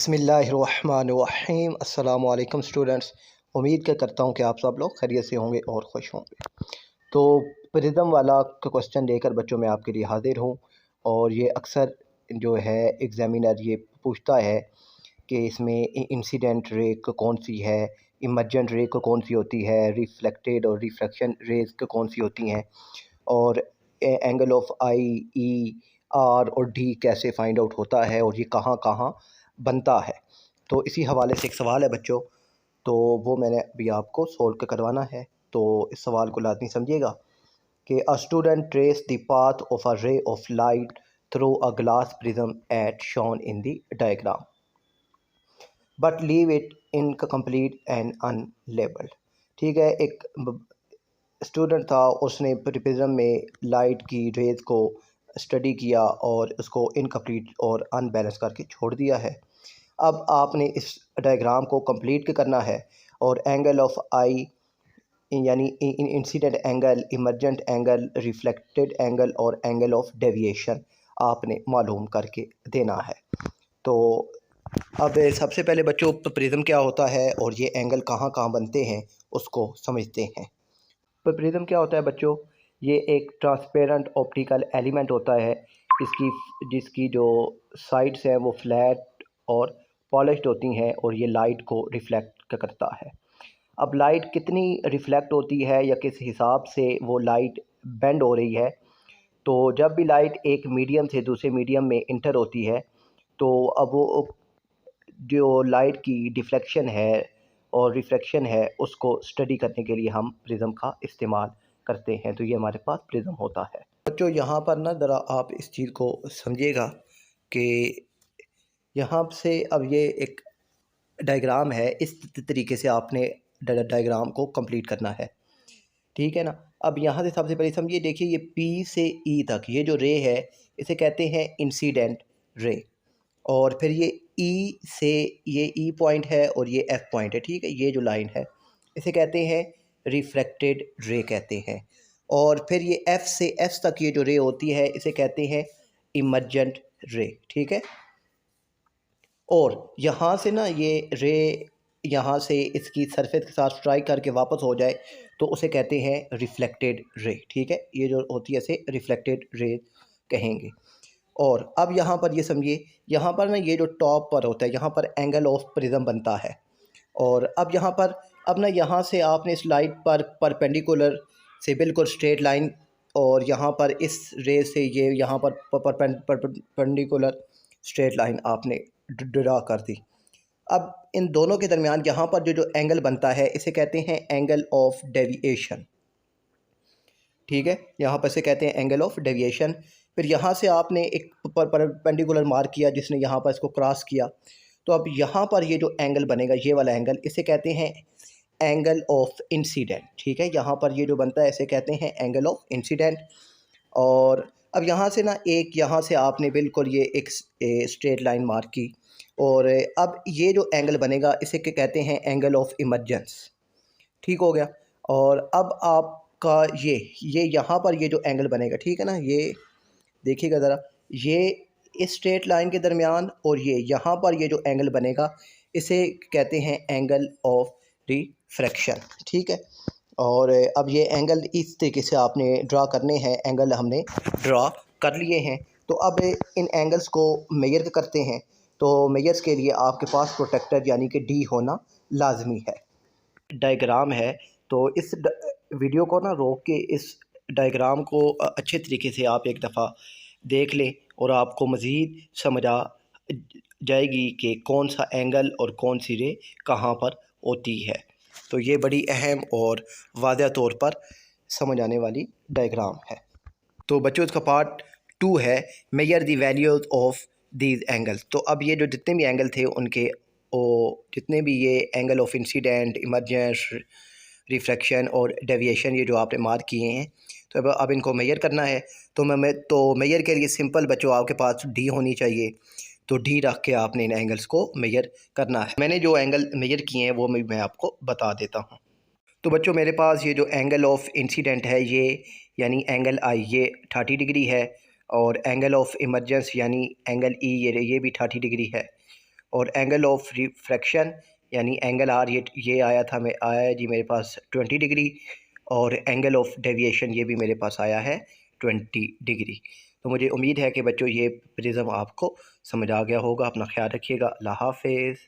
बिस्मिल्लाहिर्रहमानिर्रहीम। अस्सलाम वालेकुम स्टूडेंट्स। उम्मीद करता हूँ कि आप सब लोग खैरियत से होंगे और खुश होंगे। तो प्रिज्म वाला का क्वेश्चन लेकर बच्चों मैं आपके लिए हाजिर हूँ। और ये अक्सर जो है एग्ज़ामिनर ये पूछता है कि इसमें इंसिडेंट रे कौन सी है, इमर्जेंट रे कौन सी होती है, रिफ्लेक्टेड और रिफ्रैक्शन रेज कौन सी होती हैं, और angle of I, E, R और डी कैसे फाइंड आउट होता है और ये कहाँ कहाँ बनता है। तो इसी हवाले से एक सवाल है बच्चों, तो वो मैंने अभी आपको सोल्व करवाना है। तो इस सवाल को लाजमी समझिएगा कि a student trace the path of a ray of light through a glass prism at shown in the diagram but leave it incomplete and unlabelled. ठीक है, एक स्टूडेंट था, उसने प्रिज्म में लाइट की रेज को स्टडी किया और उसको इनकम्प्लीट और अनबैलेंस करके छोड़ दिया है। अब आपने इस डायग्राम को कंप्लीट करना है और एंगल ऑफ आई यानी incident angle, emergent angle, reflected angle और एंगल ऑफ डेविएशन आपने मालूम करके देना है। तो अब सबसे पहले बच्चों प्रिज्म क्या होता है और ये एंगल कहाँ कहाँ बनते हैं उसको समझते हैं। तो प्रिज्म क्या होता है बच्चों, ये एक ट्रांसपेरेंट ऑप्टिकल एलिमेंट होता है जिसकी जो साइड्स हैं वो फ्लैट और पॉलिश्ड होती हैं और ये लाइट को रिफ्लेक्ट करता है। अब लाइट कितनी रिफ्लेक्ट होती है या किस हिसाब से वो लाइट बेंड हो रही है, तो जब भी लाइट एक मीडियम से दूसरे मीडियम में इंटर होती है तो अब वो जो लाइट की डिफ्लेक्शन है और रिफ्रैक्शन है उसको स्टडी करने के लिए हम प्रिज्म का इस्तेमाल करते हैं। तो ये हमारे पास प्रिज्म होता है। बच्चों यहाँ पर ना ज़रा आप इस चीज़ को समझिएगा कि यहाँ से अब ये एक डायग्राम है, इस तरीके से आपने डायग्राम को कंप्लीट करना है। ठीक है ना। अब यहाँ से सबसे पहले समझिए, देखिए ये पी से ई तक ये जो रे है इसे कहते हैं इंसिडेंट रे। और फिर ये ई से ये ई पॉइंट है और ये एफ पॉइंट है। ठीक है, ये जो लाइन है इसे कहते हैं रिफ्रैक्टेड रे कहते हैं। और फिर ये एफ से एफ तक ये जो रे होती है इसे कहते हैं इमर्जेंट रे। ठीक है, और यहाँ से ना ये रे यहाँ से इसकी सरफेस के साथ स्ट्राइक करके वापस हो जाए तो उसे कहते हैं रिफ्लेक्टेड रे। ठीक है, ये जो होती है इसे रिफ्लेक्टेड रे कहेंगे। और अब यहाँ पर ये समझिए, यहाँ पर ना ये जो टॉप पर होता है यहाँ पर एंगल ऑफ प्रिज्म बनता है। और अब यहाँ पर अब ना यहाँ से आपने इस लाइट पर परपेंडिकुलर से बिल्कुल स्ट्रेट लाइन, और यहाँ पर इस रे से ये यहाँ पर परपेंडिकुलर स्ट्रेट लाइन आपने ड्रा कर दी। अब इन दोनों के दरमियान यहाँ पर जो जो एंगल बनता है इसे कहते हैं एंगल ऑफ डेविएशन। ठीक है, यहाँ पर से कहते हैं एंगल ऑफ डेविएशन। फिर यहाँ से आपने एक परपेंडिकुलर मार्क किया जिसने यहाँ पर इसको क्रॉस किया, तो अब यहाँ पर ये जो एंगल बनेगा ये वाला एंगल इसे कहते हैं एंगल ऑफ इंसिडेंट। ठीक है, यहाँ पर ये जो बनता है इसे कहते हैं एंगल ऑफ इंसिडेंट। और अब यहाँ से ना एक यहाँ से आपने बिल्कुल ये एक स्ट्रेट लाइन मार्क की, और अब ये जो एंगल बनेगा इसे कहते हैं एंगल ऑफ इमर्जेंस। ठीक हो गया। और अब आपका ये यहाँ पर ये जो एंगल बनेगा, ठीक है ना, ये देखिएगा ज़रा, ये इस स्ट्रेट लाइन के दरमियान और ये यहाँ पर ये जो एंगल बनेगा इसे कहते हैं एंगल ऑफ रिफ्रैक्शन। ठीक है, और अब ये एंगल इस तरीके से आपने ड्रा करने हैं, एंगल हमने ड्रा कर लिए हैं। तो अब इन एंगल्स को मेजर करते हैं। तो मेजर्स के लिए आपके पास प्रोटेक्टर यानी कि डी होना लाजमी है। डायग्राम है, तो इस वीडियो को ना रोक के इस डायग्राम को अच्छे तरीके से आप एक दफ़ा देख लें और आपको मज़ीद समझ आ जाएगी कि कौन सा एंगल और कौन सी रे कहाँ पर होती है। तो ये बड़ी अहम और वाज़ह तौर पर समझ आने वाली डायग्राम है। तो बच्चों इसका पार्ट 2 है, measure the values of these angles. तो अब ये जो जितने भी एंगल थे उनके जितने भी ये angle of incident, emergence, refraction और डेविएशन ये जो आपने मार्क किए हैं, तो अब इनको मेजर करना है। तो मेजर के लिए सिंपल बच्चों आपके पास डी होनी चाहिए। तो डी रख के आपने इन एंगल्स को मेजर करना है। मैंने जो एंगल मेजर किए हैं वो मैं आपको बता देता हूँ। तो बच्चों मेरे पास ये जो एंगल ऑफ इंसिडेंट है ये यानी एंगल आई ये 30 डिग्री है, और एंगल ऑफ इमरजेंस यानी एंगल ई ये भी 30 डिग्री है। और एंगल ऑफ रिफ्रैक्शन यानी एंगल आर ये आया था आया है जी मेरे पास 20 डिग्री, और एंगल ऑफ डेविएशन ये भी मेरे पास आया है 20 डिग्री। तो मुझे उम्मीद है कि बच्चों ये प्रिज्म आपको समझ आ गया होगा। अपना ख्याल रखिएगा। अल्लाह हाफ़िज़।